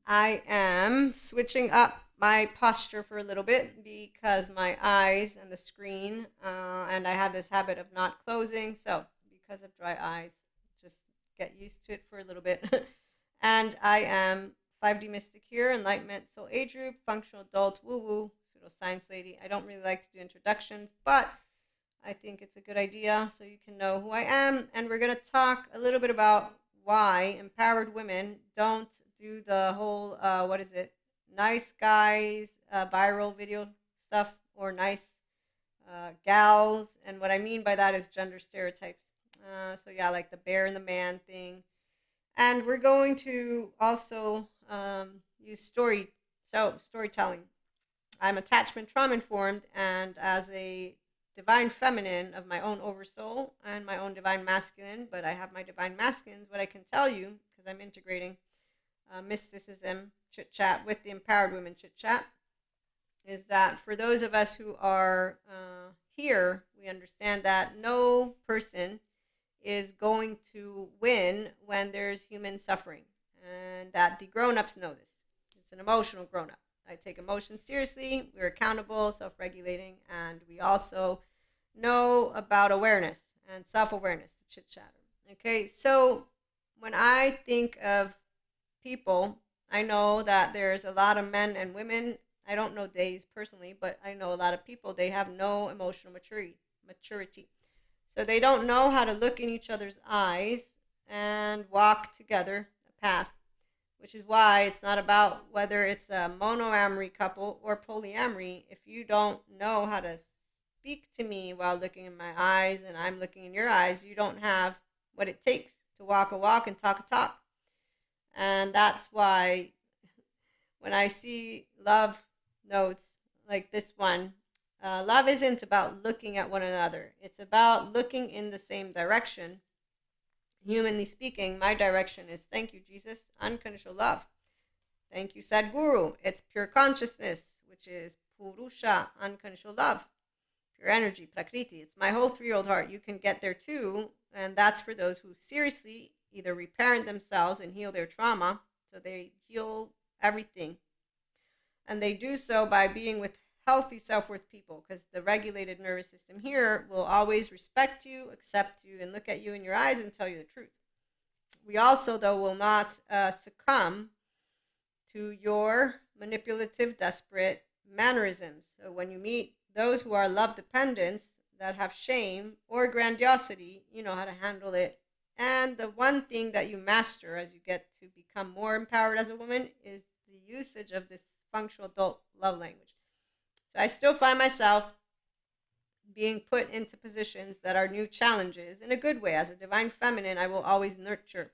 I am switching up my posture for a little bit because my eyes and the screen, and I have this habit of not closing. So, because of dry eyes, just get used to it for a little bit. And I am 5D Mystic here, Enlightenment Soul Age Group, Functional Adult, Woo Woo, Pseudoscience Lady. I don't really like to do introductions, but I think it's a good idea so you can know who I am. And we're going to talk a little bit about why empowered women don't do the whole, what is it, nice guys, viral video stuff, or nice gals. And what I mean by that is gender stereotypes. So, yeah, like the bear and the man thing. And we're going to also use storytelling. I'm attachment trauma informed, and as a divine feminine of my own oversoul and my own divine masculine, but I have my divine masculines. What I can tell you, because I'm integrating mysticism chit chat with the empowered women chit chat, is that for those of us who are here, we understand that no person is going to win when there's human suffering, and that the grown-ups know this. It's an emotional grown-up. I take emotions seriously. We're accountable, self-regulating, and we also know about awareness and self-awareness, the chit chatter. Okay, so when I think of people, I know that there's a lot of men and women. I don't know days personally, but I know a lot of people. They have no emotional maturity. So they don't know how to look in each other's eyes and walk together a path, which is why it's not about whether it's a monoamory couple or polyamory. If you don't know how to speak to me while looking in my eyes and I'm looking in your eyes, you don't have what it takes to walk a walk and talk a talk. And that's why when I see love notes like this one, love isn't about looking at one another. It's about looking in the same direction. Humanly speaking, my direction is thank you, Jesus, unconditional love. Thank you, Sadhguru. It's pure consciousness, which is Purusha, unconditional love. Pure energy, Prakriti. It's my whole 3-year-old heart. You can get there too. And that's for those who seriously either reparent themselves and heal their trauma. So they heal everything. And they do so by being with healthy self-worth people, because the regulated nervous system here will always respect you, accept you, and look at you in your eyes and tell you the truth. We also, though, will not succumb to your manipulative, desperate mannerisms. So when you meet those who are love dependents that have shame or grandiosity, you know how to handle it. And the one thing that you master as you get to become more empowered as a woman is the usage of this functional adult love language. So I still find myself being put into positions that are new challenges in a good way. As a divine feminine, I will always nurture.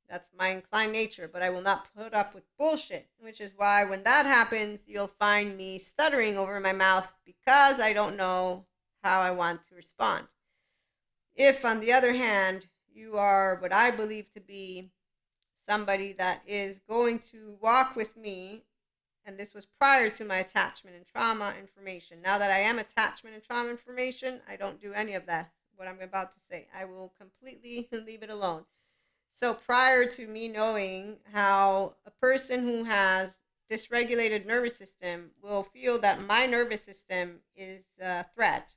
That's my inclined nature, but I will not put up with bullshit, which is why when that happens, you'll find me stuttering over my mouth because I don't know how I want to respond. If, on the other hand, you are what I believe to be somebody that is going to walk with me, and this was prior to my attachment and trauma information. Now that I am attachment and trauma information, I don't do any of that, what I'm about to say. I will completely leave it alone. So prior to me knowing how a person who has dysregulated nervous system will feel that my nervous system is a threat,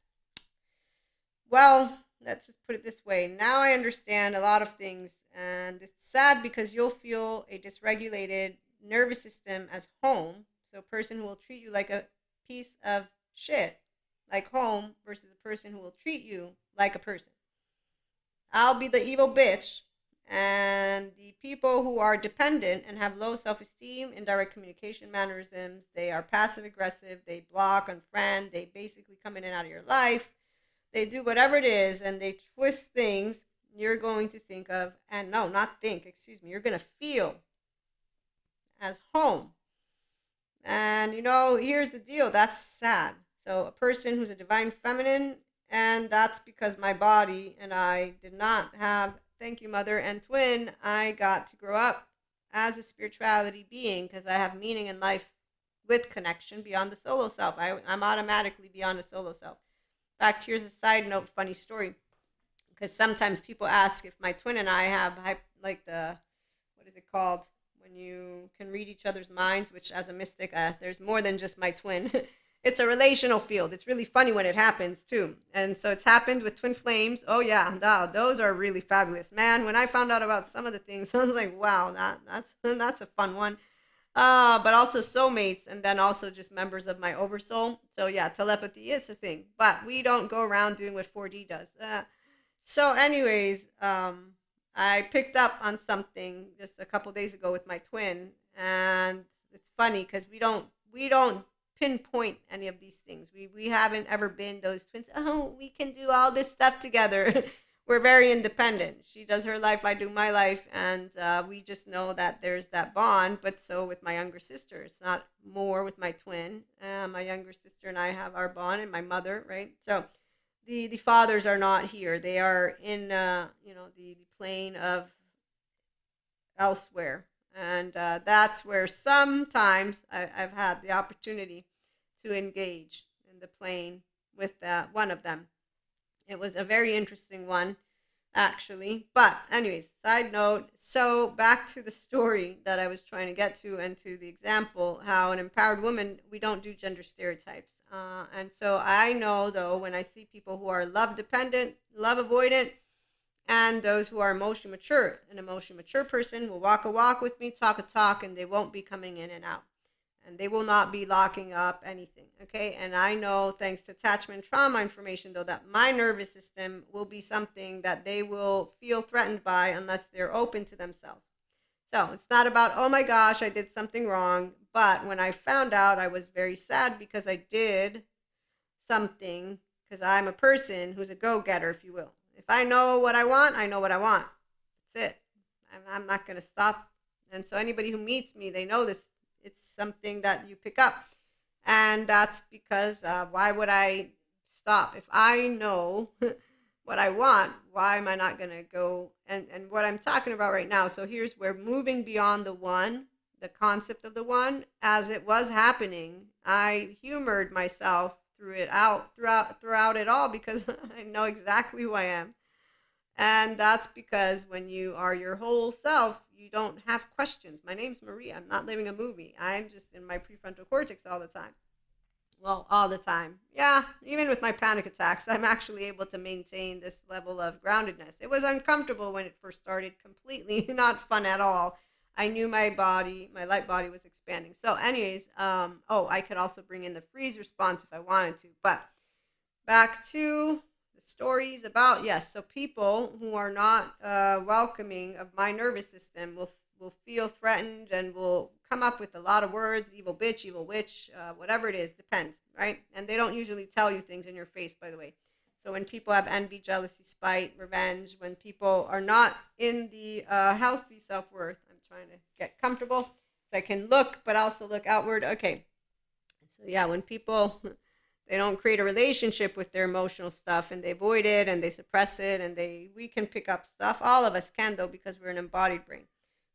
well, let's just put it this way. Now I understand a lot of things, and it's sad because you'll feel a dysregulated nervous system as home. So a person who will treat you like a piece of shit, like home, versus a person who will treat you like a person. I'll be the evil bitch, and the people who are dependent and have low self-esteem, indirect communication mannerisms, they are passive aggressive, they block, unfriend, they basically come in and out of your life. They do whatever it is, and they twist things. You're going to think of, and no, not think, excuse me, you're going to feel as home. And here's the deal, that's sad. So a person who's a divine feminine, and that's because my body and I did not have, thank you, mother and twin, I got to grow up as a spirituality being because I have meaning in life with connection beyond the solo self. I'm automatically beyond a solo self. In fact, here's a side note, funny story, because sometimes people ask if my twin and I have like the, what is it called, when when you can read each other's minds, which as a mystic, there's more than just my twin. It's a relational field. It's really funny when it happens too. And so it's happened with twin flames. Oh yeah, no, those are really fabulous. Man, when I found out about some of the things, I was like, wow, that's a fun one. But also soulmates, and then also just members of my oversoul. So yeah, telepathy is a thing, but we don't go around doing what 4D does. So, anyways, I picked up on something just a couple days ago with my twin, and it's funny because we don't pinpoint any of these things. We haven't ever been those twins. Oh, we can do all this stuff together. We're very independent. She does her life, I do my life, and we just know that there's that bond. But so with my younger sister, it's not more with my twin. My younger sister and I have our bond, and my mother, right? So the fathers are not here. They are in the plane of elsewhere, and that's where sometimes I've had the opportunity to engage in the plane with one of them. It was a very interesting one, actually. But, anyways, side note. So, back to the story that I was trying to get to, and to the example how an empowered woman, we don't do gender stereotypes. And so, I know, though, when I see people who are love dependent, love avoidant, and those who are emotionally mature, an emotionally mature person will walk a walk with me, talk a talk, and they won't be coming in and out, and they will not be locking up anything. Okay. And I know, thanks to attachment and trauma information, though, that my nervous system will be something that they will feel threatened by unless they're open to themselves. So it's not about, oh my gosh, I did something wrong. But when I found out, I was very sad because I did something, because I'm a person who's a go-getter, if you will. If I know what I want, I know what I want. That's it. I'm not going to stop. And so anybody who meets me, they know this. It's something that you pick up. And that's because why would I stop? If I know what I want, why am I not going to go? And what I'm talking about right now. So here's where moving beyond the one, the concept of the one, as it was happening, I humored myself throughout it all, because I know exactly who I am. And that's because when you are your whole self, you don't have questions. My name's Maria. I'm not living a movie. I'm just in my prefrontal cortex all the time. Well, all the time. Yeah, even with my panic attacks, I'm actually able to maintain this level of groundedness. It was uncomfortable when it first started, completely not fun at all. I knew my body, my light body was expanding. So, anyways, I could also bring in the freeze response if I wanted to. But back to the stories about, yes, so people who are not welcoming of my nervous system will feel threatened and will come up with a lot of words: evil bitch, evil witch, whatever it is, depends, right? And they don't usually tell you things in your face, by the way. So when people have envy, jealousy, spite, revenge, when people are not in the healthy self-worth, I'm trying to get comfortable so I can look but also look outward. Okay, so yeah, when people they don't create a relationship with their emotional stuff, and they avoid it and they suppress it, and we can pick up stuff. All of us can, though, because we're an embodied brain.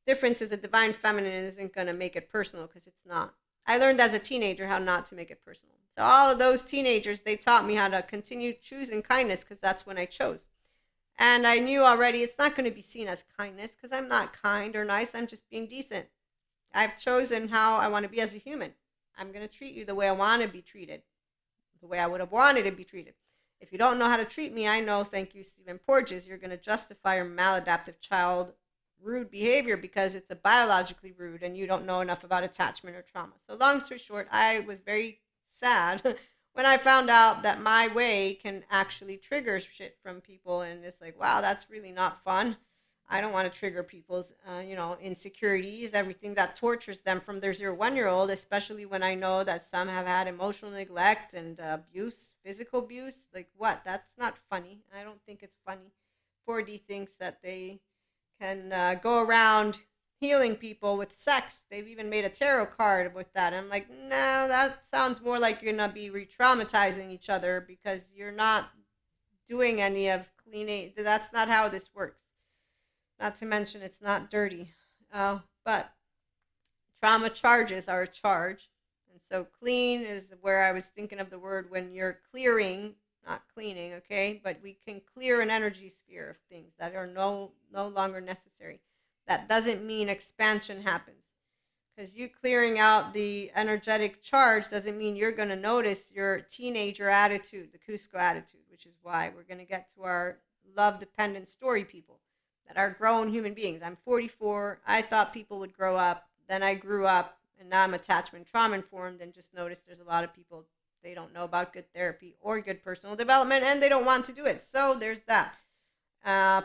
Difference is a divine feminine isn't going to make it personal, because it's not. I learned as a teenager how not to make it personal. So all of those teenagers, they taught me how to continue choosing kindness, because that's when I chose. And I knew already it's not going to be seen as kindness, because I'm not kind or nice. I'm just being decent. I've chosen how I want to be as a human. I'm going to treat you the way I want to be treated, the way I would have wanted to be treated. If you don't know how to treat me, I know, thank you, Stephen Porges, you're going to justify your maladaptive child rude behavior because it's a biologically rude and you don't know enough about attachment or trauma. So long story short, I was very sad when I found out that my way can actually trigger shit from people. And it's like, wow, that's really not fun. I don't want to trigger people's, insecurities, everything that tortures them from their 0 1 year old, especially when I know that some have had emotional neglect and abuse, physical abuse. Like, what? That's not funny. I don't think it's funny. 4D thinks that they can go around healing people with sex. They've even made a tarot card with that. I'm like, no, that sounds more like you're going to be re traumatizing each other because you're not doing any of cleaning. That's not how this works. Not to mention, it's not dirty. But trauma charges are a charge. And so clean is where I was thinking of the word when you're clearing, not cleaning, okay? But we can clear an energy sphere of things that are no longer necessary. That doesn't mean expansion happens. Because you clearing out the energetic charge doesn't mean you're going to notice your teenager attitude, the Cusco attitude, which is why we're going to get to our love dependent story people that are grown human beings. I'm 44. I thought people would grow up. Then I grew up, and now I'm attachment trauma informed, and just noticed there's a lot of people, they don't know about good therapy or good personal development, and they don't want to do it. So there's that.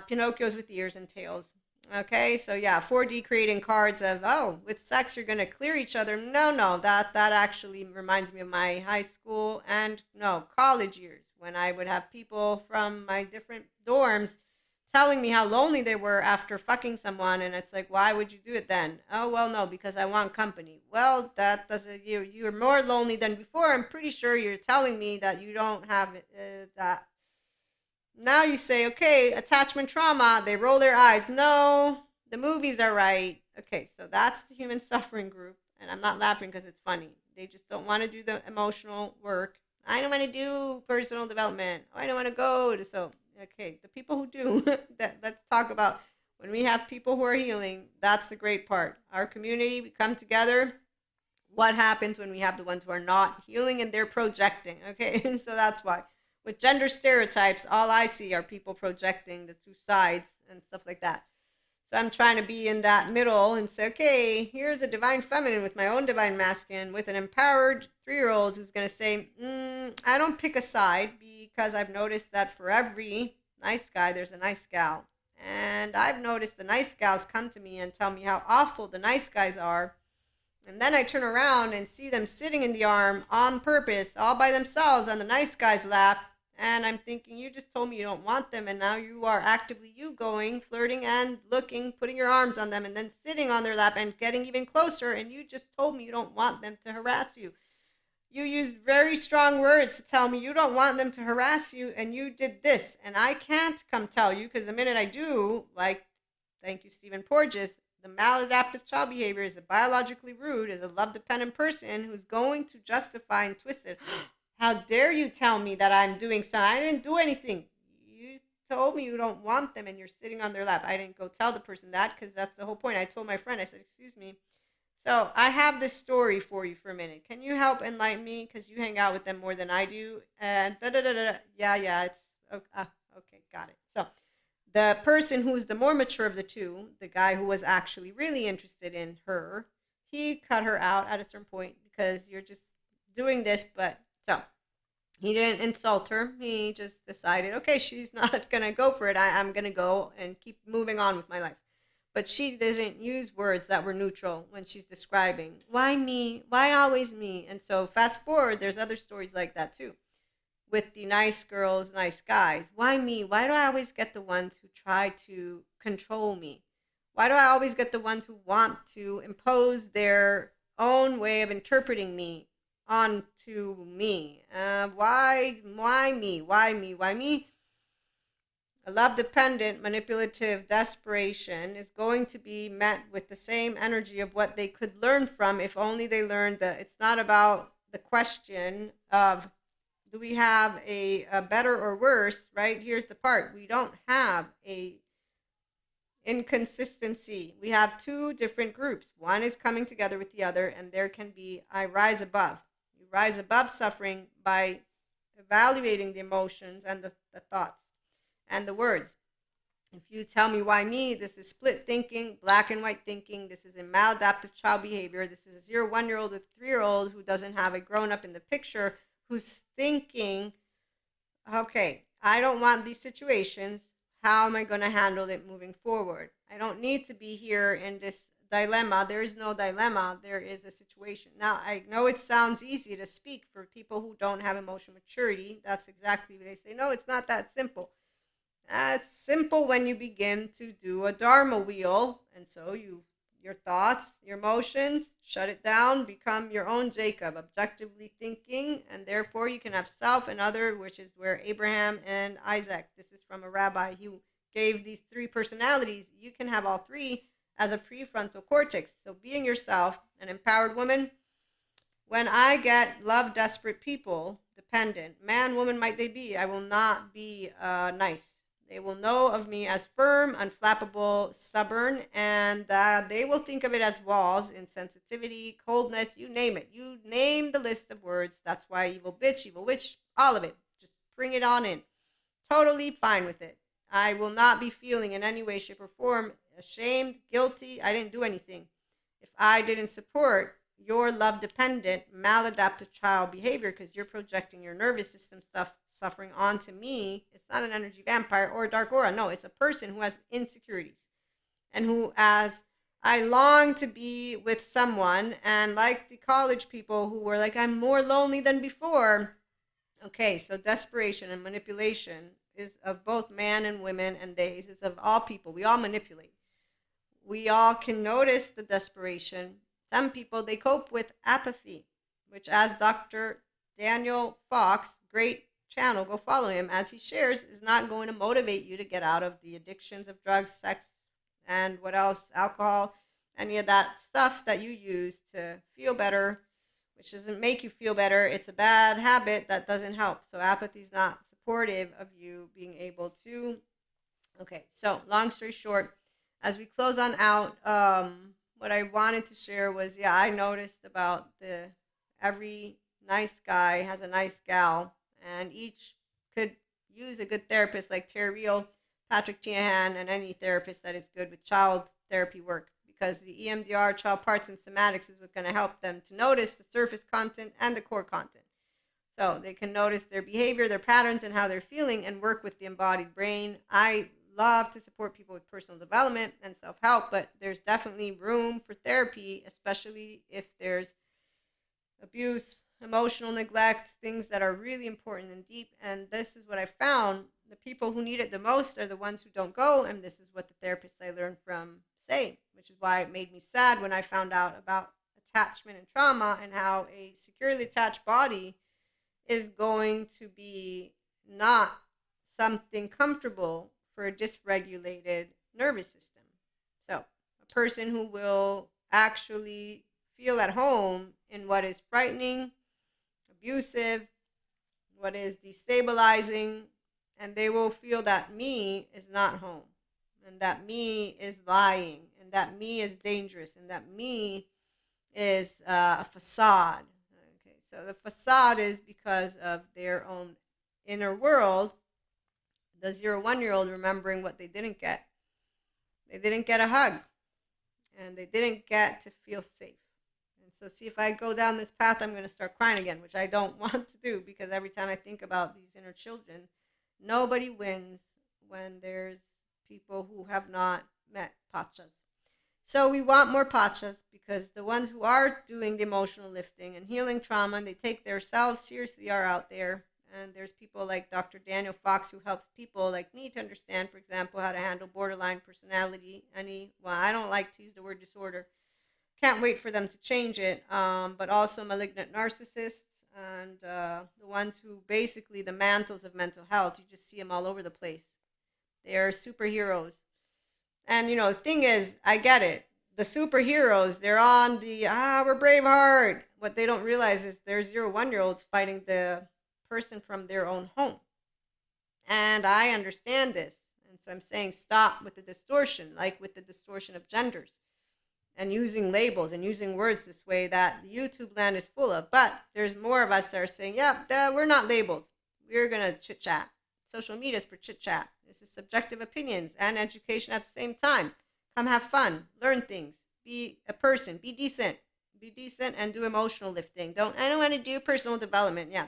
Pinocchio's with ears and tails. Okay, so yeah, 4D creating cards of, oh, with sex you're gonna clear each other. No, no, that actually reminds me of my high school and no college years when I would have people from my different dorms telling me how lonely they were after fucking someone, and it's like, why would you do it then? Oh well, no, because I want company. Well, that doesn't. You're more lonely than before. I'm pretty sure you're telling me that you don't have that. Now you say, okay, attachment trauma. They roll their eyes. No, the movies are right. Okay, so that's the human suffering group. And I'm not laughing because it's funny. They just don't want to do the emotional work. I don't want to do personal development. I don't want to go to so. Okay, the people who do that. Let's talk about when we have people who are healing. That's the great part. Our community, we come together. What happens when we have the ones who are not healing and they're projecting? Okay, so that's why with gender stereotypes, all I see are people projecting the two sides and stuff like that. So I'm trying to be in that middle and say, okay, here's a divine feminine with my own divine masculine with an empowered 3-year old who's going to say, I don't pick a side because I've noticed that for every nice guy, there's a nice gal. And I've noticed the nice gals come to me and tell me how awful the nice guys are. And then I turn around and see them sitting in the arm on purpose, all by themselves on the nice guy's lap. And I'm thinking, you just told me you don't want them, and now you are actively going, flirting and looking, putting your arms on them, and then sitting on their lap and getting even closer. And you just told me you don't want them to harass you. You used very strong words to tell me you don't want them to harass you, and you did this. And I can't come tell you, because the minute I do, like, thank you, Stephen Porges, the maladaptive child behavior is a biologically rude, is a love-dependent person who's going to justify and twist it. How dare you tell me that I'm doing something? I didn't do anything. You told me you don't want them and you're sitting on their lap. I didn't go tell the person that because that's the whole point. I told my friend, I said, excuse me. So I have this story for you for a minute. Can you help enlighten me? Because you hang out with them more than I do. And da-da-da-da. Yeah, it's okay, got it. So the person who's the more mature of the two, the guy who was actually really interested in her, he cut her out at a certain point because you're just doing this, but so he didn't insult her. He just decided, okay, she's not going to go for it. I'm going to go and keep moving on with my life. But she didn't use words that were neutral when she's describing, why me? Why always me? And so fast forward, there's other stories like that too. With the nice girls, nice guys. Why me? Why do I always get the ones who try to control me? Why do I always get the ones who want to impose their own way of interpreting me onto me? Why me? Why me? Why me? A love-dependent, manipulative desperation is going to be met with the same energy of what they could learn from if only they learned that it's not about the question of do we have a better or worse, right? Here's the part. We don't have a inconsistency. We have two different groups. One is coming together with the other, and there can be, I rise above. You rise above suffering by evaluating the emotions and the thoughts and the words. If you tell me why me, this is split thinking, black and white thinking. This is a maladaptive child behavior. This is a 0-1-year-old with a 3-year-old who doesn't have a grown up in the picture who's thinking, okay, I don't want these situations. How am I going to handle it moving forward? I don't need to be here in this dilemma. There is no dilemma. There is a situation. Now, I know it sounds easy to speak for people who don't have emotional maturity. That's exactly what they say. No, it's not that simple. It's simple when you begin to do a Dharma wheel. And so your thoughts, your emotions, shut it down, become your own Jacob, objectively thinking, and therefore you can have self and other, which is where Abraham and Isaac, this is from a rabbi who gave these 3 personalities. You can have all 3 as a prefrontal cortex. So being yourself, an empowered woman, when I get love desperate people, dependent, man, woman might they be, I will not be nice. They will know of me as firm, unflappable, stubborn, and they will think of it as walls, insensitivity, coldness, you name it. You name the list of words. That's why evil bitch, evil witch, all of it. Just bring it on in. Totally fine with it. I will not be feeling in any way, shape, or form ashamed, guilty. I didn't do anything. If I didn't support your love dependent, maladaptive child behavior because you're projecting your nervous system stuff suffering onto me, it's not an energy vampire or a dark aura. No, it's a person who has insecurities and who, as I long to be with someone, and like the college people who were like, I'm more lonely than before. Okay, so desperation and manipulation is of both man and women and theys. It's of all people. We all manipulate. We all can notice the desperation. Some people, they cope with apathy, which, as Dr. Daniel Fox, great channel, go follow him, as he shares, is not going to motivate you to get out of the addictions of drugs, sex, and what else, alcohol, any of that stuff that you use to feel better, which doesn't make you feel better. It's a bad habit that doesn't help. So apathy is not supportive of you being able to. Okay, so long story short, as we close on out, what I wanted to share was, yeah, I noticed about every nice guy has a nice gal, and each could use a good therapist like Terry Real, Patrick Tiahan, and any therapist that is good with child therapy work, because the EMDR, child parts and somatics, is what's going to help them to notice the surface content and the core content. So they can notice their behavior, their patterns, and how they're feeling, and work with the embodied brain. I love to support people with personal development and self-help, but there's definitely room for therapy, especially if there's abuse, emotional neglect, things that are really important and deep. And this is what I found. The people who need it the most are the ones who don't go, and this is what the therapists I learned from say, which is why it made me sad when I found out about attachment and trauma and how a securely attached body is going to be not something comfortable for a dysregulated nervous system. So, a person who will actually feel at home in what is frightening, abusive, what is destabilizing, and they will feel that me is not home, and that me is lying, and that me is dangerous, and that me is a facade. Okay, so the facade is because of their own inner world. The 0-1-year-old remembering what they didn't get. They didn't get a hug, and they didn't get to feel safe. And so, see, if I go down this path, I'm going to start crying again, which I don't want to do, because every time I think about these inner children, nobody wins when there's people who have not met Pachas. So we want more Pachas, because the ones who are doing the emotional lifting and healing trauma, and they take themselves seriously, are out there. And there's people like Dr. Daniel Fox who helps people like me to understand, for example, how to handle borderline personality. Well, I don't like to use the word disorder. Can't wait for them to change it. But also malignant narcissists and the ones who basically the mantles of mental health. You just see them all over the place. They are superheroes. And, the thing is, I get it. The superheroes, they're on the, we're Braveheart. What they don't realize is there's 0-1-year-olds fighting the person from their own home. And I understand this. And so I'm saying stop with the distortion, like with the distortion of genders and using labels and using words this way that the YouTube land is full of. But there's more of us that are saying, we're not labels. We're going to chit chat. Social media is for chit chat. This is subjective opinions and education at the same time. Come have fun, learn things, be a person, be decent, and do emotional lifting. I don't want to do personal development. Yeah,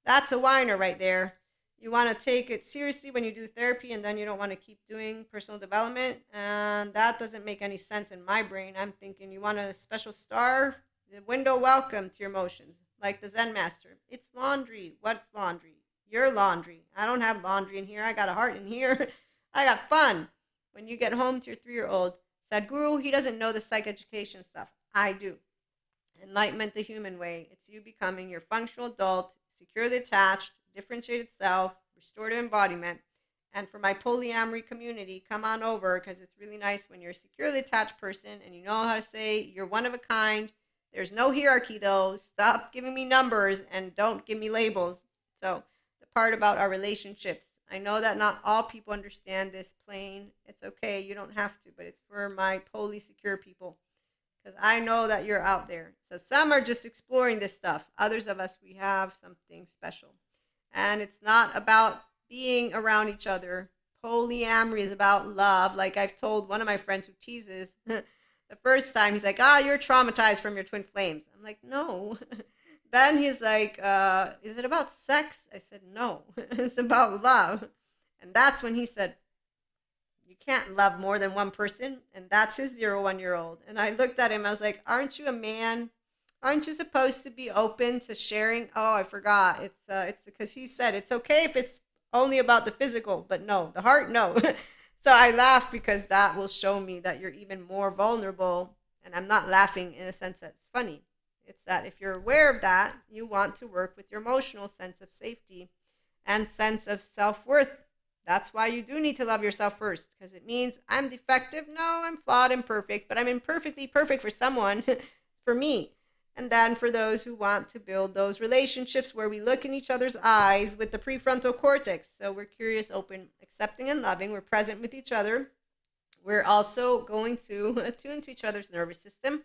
that's a whiner right there. You want to take it seriously when you do therapy, and then you don't want to keep doing personal development. And that doesn't make any sense in my brain. I'm thinking you want a special star, the window welcome to your emotions, like the Zen master. It's laundry. What's laundry? Your laundry. I don't have laundry in here. I got a heart in here. I got fun. When you get home to your 3-year-old, Sadhguru, he doesn't know the psych education stuff. I do. Enlightenment the human way. It's you becoming your functional adult, securely attached, differentiated self, restorative embodiment. And for my polyamory community, come on over, because it's really nice when you're a securely attached person and you know how to say you're one of a kind. There's no hierarchy, though. Stop giving me numbers and don't give me labels. So the part about our relationships, I know that not all people understand this plane. It's okay. You don't have to, but it's for my poly secure people because I know that you're out there. So some are just exploring this stuff. Others of us, we have something special. And it's not about being around each other. Polyamory is about love. Like I've told one of my friends who teases, the first time he's like, you're traumatized from your twin flames. I'm like, no. Then he's like, is it about sex? I said, no, it's about love. And that's when he said, you can't love more than one person. And that's his 1 year old. And I looked at him, I was like, aren't you a man? Aren't you supposed to be open to sharing? Oh, I forgot. It's because he said it's okay if it's only about the physical, but no, the heart, no. So I laugh because that will show me that you're even more vulnerable. And I'm not laughing in a sense that's funny. It's that if you're aware of that, you want to work with your emotional sense of safety and sense of self worth. That's why you do need to love yourself first, because it means I'm defective. No, I'm flawed and perfect, but I'm imperfectly perfect for someone, for me. And then for those who want to build those relationships where we look in each other's eyes with the prefrontal cortex. So we're curious, open, accepting, and loving. We're present with each other. We're also going to attune to each other's nervous system.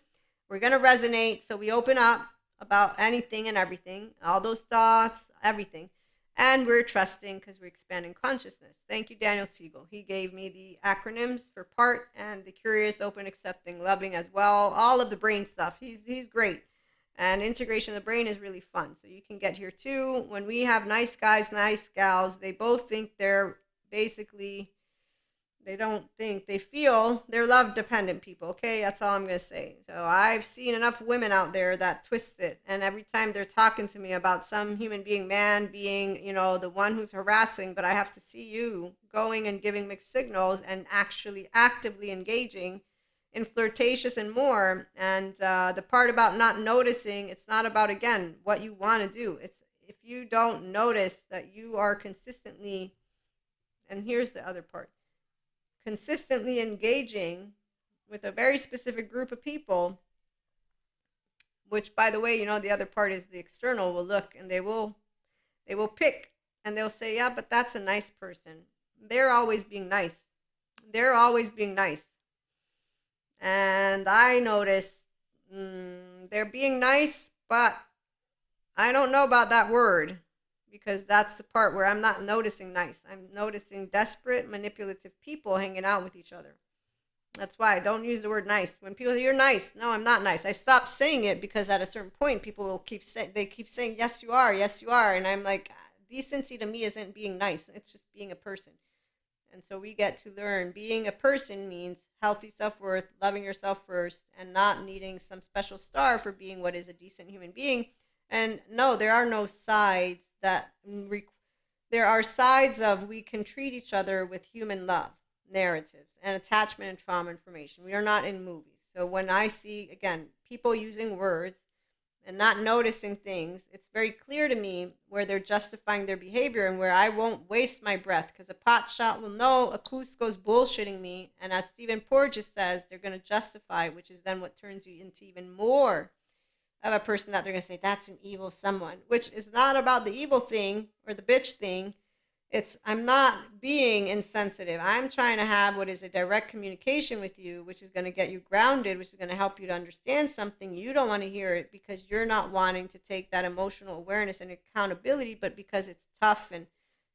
We're going to resonate. So we open up about anything and everything, all those thoughts, everything. And we're trusting because we're expanding consciousness. Thank you, Daniel Siegel. He gave me the acronyms for PART and the curious, open, accepting, loving as well. All of the brain stuff. He's great. And integration of the brain is really fun. So you can get here too. When we have nice guys, nice gals, they both think they're basically, they don't think, they feel they're love dependent people. Okay, that's all I'm going to say. So I've seen enough women out there that twist it. And every time they're talking to me about some human being, man being, the one who's harassing, but I have to see you going and giving mixed signals and actually actively engaging in flirtatious and more. And the part about not noticing, it's not about, again, what you want to do. It's if you don't notice that you are consistently, and here's the other part, consistently engaging with a very specific group of people, which, by the way, the other part is the external will look and they will pick and they'll say, yeah, but that's a nice person. They're always being nice. They're always being nice. And I notice they're being nice, but I don't know about that word, because that's the part where I'm not noticing nice. I'm noticing desperate, manipulative people hanging out with each other. That's why I don't use the word nice. When people say, you're nice, no, I'm not nice. I stopped saying it because at a certain point, people will keep saying, yes, you are, yes, you are. And I'm like, decency to me isn't being nice. It's just being a person. And so we get to learn being a person means healthy self-worth, loving yourself first, and not needing some special star for being what is a decent human being. And no, there are no sides there are sides of we can treat each other with human love, narratives, and attachment and trauma information. We are not in movies. So when I see, again, people using words and not noticing things, it's very clear to me where they're justifying their behavior and where I won't waste my breath, because a pot shot will know a Cusco's bullshitting me. And as Stephen Porges says, they're going to justify, which is then what turns you into even more of a person that they're going to say, that's an evil someone, which is not about the evil thing or the bitch thing. It's, I'm not being insensitive. I'm trying to have what is a direct communication with you, which is going to get you grounded, which is going to help you to understand something. You don't want to hear it because you're not wanting to take that emotional awareness and accountability, but because it's tough. And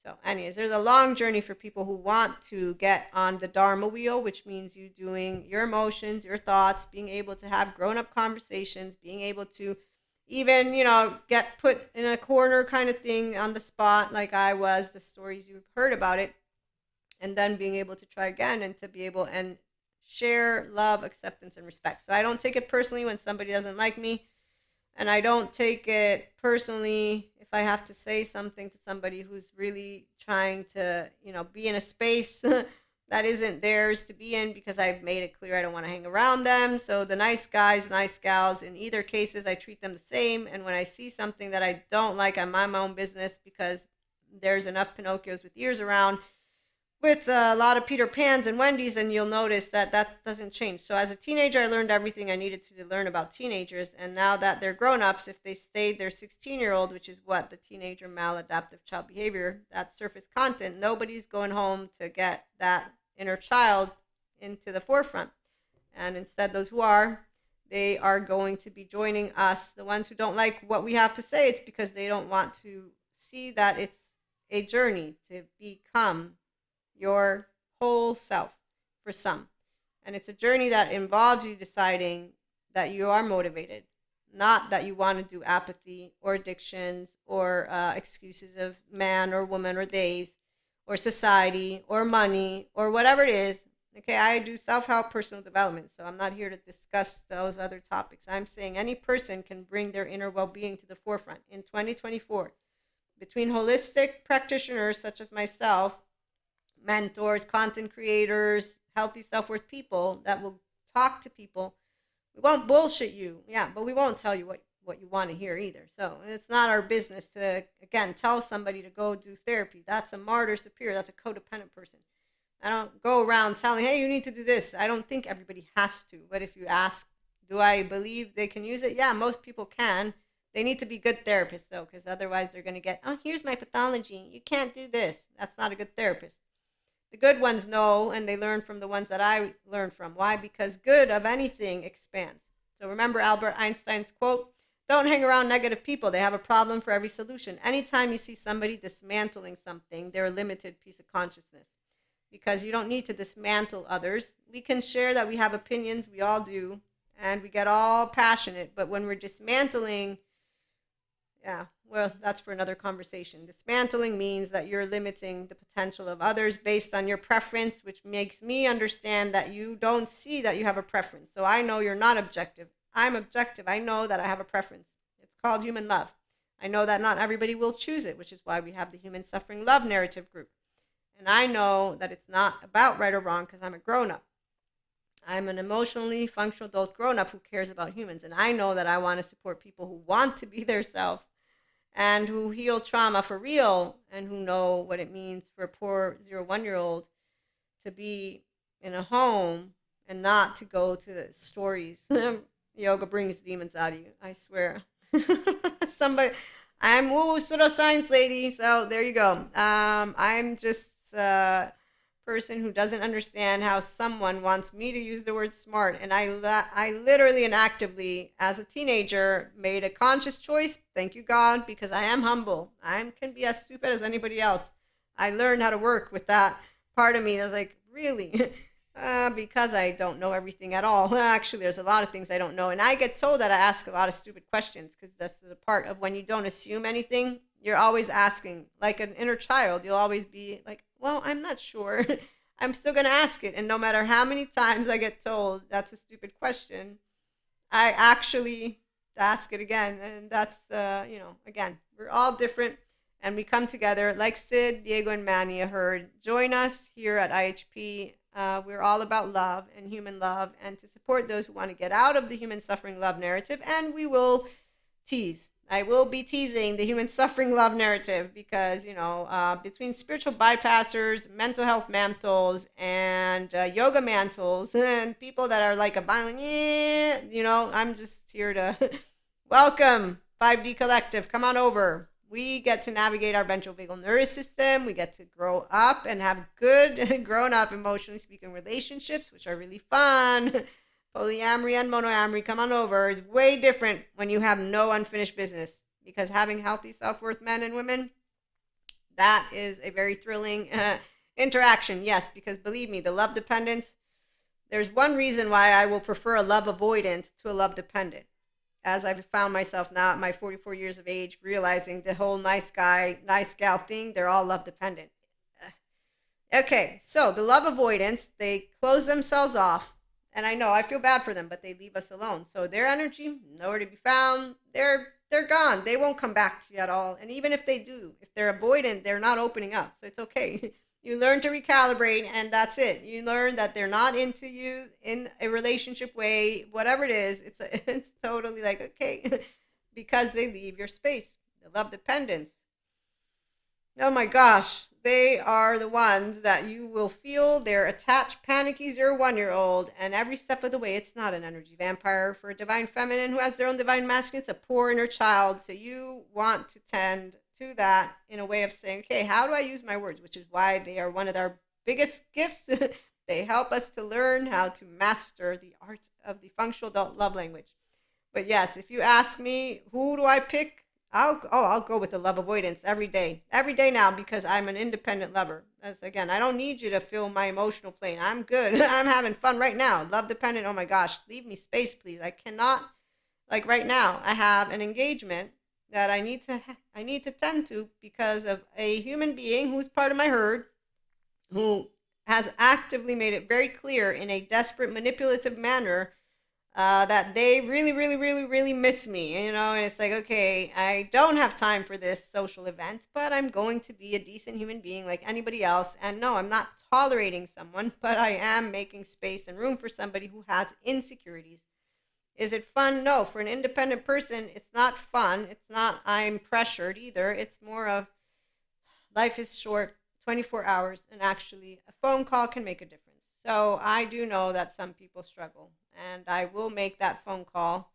so anyways, there's a long journey for people who want to get on the Dharma wheel, which means you doing your emotions, your thoughts, being able to have grown-up conversations, being able to even, get put in a corner kind of thing on the spot like I was, the stories you've heard about it, and then being able to try again and to be able and share love, acceptance, and respect. So I don't take it personally when somebody doesn't like me, and I don't take it personally if I have to say something to somebody who's really trying to, be in a space that isn't theirs to be in, because I've made it clear I don't want to hang around them. So the nice guys, nice gals, in either cases, I treat them the same. And when I see something that I don't like, I mind my own business, because there's enough Pinocchios with ears around. with a lot of Peter Pans and Wendy's, and you'll notice that that doesn't change. So as a teenager, I learned everything I needed to learn about teenagers, and now that they're grown-ups, if they stayed their 16-year-old, which is what the teenager maladaptive child behavior, that surface content, nobody's going home to get that inner child into the forefront. And instead, those who are, they are going to be joining us. The ones who don't like what we have to say, it's because they don't want to see that it's a journey to become your whole self for some. And it's a journey that involves you deciding that you are motivated, not that you want to do apathy or addictions or excuses of man or woman or days or society or money or whatever it is. Okay, I do self-help personal development, so I'm not here to discuss those other topics. I'm saying any person can bring their inner well-being to the forefront in 2024 between holistic practitioners such as myself, mentors, content creators, healthy self-worth people that will talk to people. We won't bullshit you, yeah, but we won't tell you what you want to hear either. So it's not our business to, again, tell somebody to go do therapy. That's a martyr superior. That's a codependent person. I don't go around telling, hey, you need to do this. I don't think everybody has to. But if you ask, do I believe they can use it? Yeah, most people can. They need to be good therapists, though, because otherwise they're going to get, oh, here's my pathology. You can't do this. That's not a good therapist. The good ones know, and they learn from the ones that I learned from. Why? Because good of anything expands. So remember Albert Einstein's quote, don't hang around negative people. They have a problem for every solution. Anytime you see somebody dismantling something, they're a limited piece of consciousness, because you don't need to dismantle others. We can share that we have opinions, we all do, and we get all passionate. But when we're dismantling, yeah, well, that's for another conversation. Dismantling means that you're limiting the potential of others based on your preference, which makes me understand that you don't see that you have a preference. So I know you're not objective. I'm objective. I know that I have a preference. It's called human love. I know that not everybody will choose it, which is why we have the human suffering love narrative group. And I know that it's not about right or wrong because I'm a grown-up. I'm an emotionally functional adult grown-up who cares about humans. And I know that I want to support people who want to be their self and who heal trauma for real and who know what it means for a poor 0-1-year-old to be in a home and not to go to the stories. Yoga brings demons out of you, I swear. Somebody, I'm pseudoscience lady, so there you go. I'm just a person who doesn't understand how someone wants me to use the word smart, and I literally and actively, as a teenager, made a conscious choice. Thank you, God, because I am humble. I can be as stupid as anybody else. I learned how to work with that part of me that's like, really? Because I don't know everything at all. Actually, there's a lot of things I don't know. And I get told that I ask a lot of stupid questions because that's the part of when you don't assume anything. You're always asking, like an inner child. You'll always be like, well, I'm not sure. I'm still going to ask it. And no matter how many times I get told that's a stupid question, I actually ask it again. And that's, again, we're all different. And we come together like Sid, Diego, and Manny heard. Join us here at IHP. We're all about love and human love and to support those who want to get out of the human suffering love narrative. And we will tease. I will be teasing the human suffering love narrative because, between spiritual bypassers, mental health mantles, and yoga mantles, and people that are like a violent, I'm just here to welcome 5D Collective. Come on over. We get to navigate our ventral vagal nervous system. We get to grow up and have good grown up, emotionally speaking, relationships, which are really fun. Polyamory and monoamory, come on over. It's way different when you have no unfinished business, because having healthy self-worth men and women, that is a very thrilling interaction. Yes, because believe me, the love dependence, there's one reason why I will prefer a love avoidant to a love dependent. As I've found myself now at my 44 years of age, realizing the whole nice guy, nice gal thing, they're all love dependent. Okay, so the love avoidance, they close themselves off. And I know I feel bad for them, but they leave us alone. So their energy, nowhere to be found. They're gone. They won't come back to you at all. And even if they do, if they're avoidant, they're not opening up. So it's okay. You learn to recalibrate, and that's it. You learn that they're not into you in a relationship way, whatever it is. It's totally like, okay, because they leave your space. The love dependence. Oh my gosh, they are the ones that you will feel. They're attached, panicky 1-year-old, and every step of the way, it's not an energy vampire. For a divine feminine who has their own divine masculine, it's a poor inner child. So you want to tend to that in a way of saying, okay, how do I use my words? Which is why they are one of our biggest gifts. They help us to learn how to master the art of the functional adult love language. But yes, if you ask me, who do I pick? I'll go with the love avoidance every day now, because I'm an independent lover. As again, I don't need you to fill my emotional plane. I'm good. I'm having fun right now. Love dependent. Oh my gosh, leave me space, please. I cannot, like right now. I have an engagement that I need to tend to because of a human being who's part of my herd, who has actively made it very clear in a desperate, manipulative manner that they really, really, really, really miss me, and it's like, okay, I don't have time for this social event, but I'm going to be a decent human being like anybody else. And no, I'm not tolerating someone, but I am making space and room for somebody who has insecurities. Is it fun? No. For an independent person, it's not fun. It's not, I'm pressured either. It's more of life is short, 24 hours, and actually a phone call can make a difference. So I do know that some people struggle, and I will make that phone call,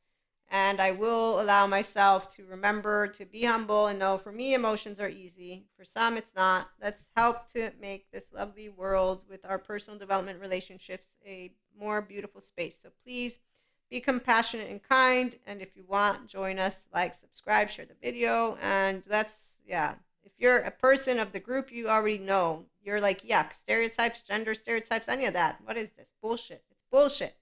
and I will allow myself to remember to be humble and know, for me, emotions are easy. For some, it's not. Let's help to make this lovely world with our personal development relationships a more beautiful space. So please be compassionate and kind. And if you want, join us, like, subscribe, share the video, and yeah, if you're a person of the group, you already know. You're like, yuck, stereotypes, gender stereotypes, any of that. What is this? Bullshit. It's bullshit.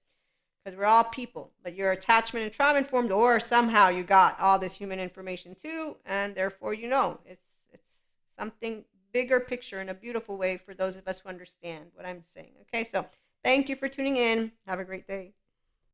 Because we're all people, but you're attachment and trauma informed, or somehow you got all this human information too, and therefore it's something bigger picture in a beautiful way for those of us who understand what I'm saying. Okay, so thank you for tuning in. Have a great day.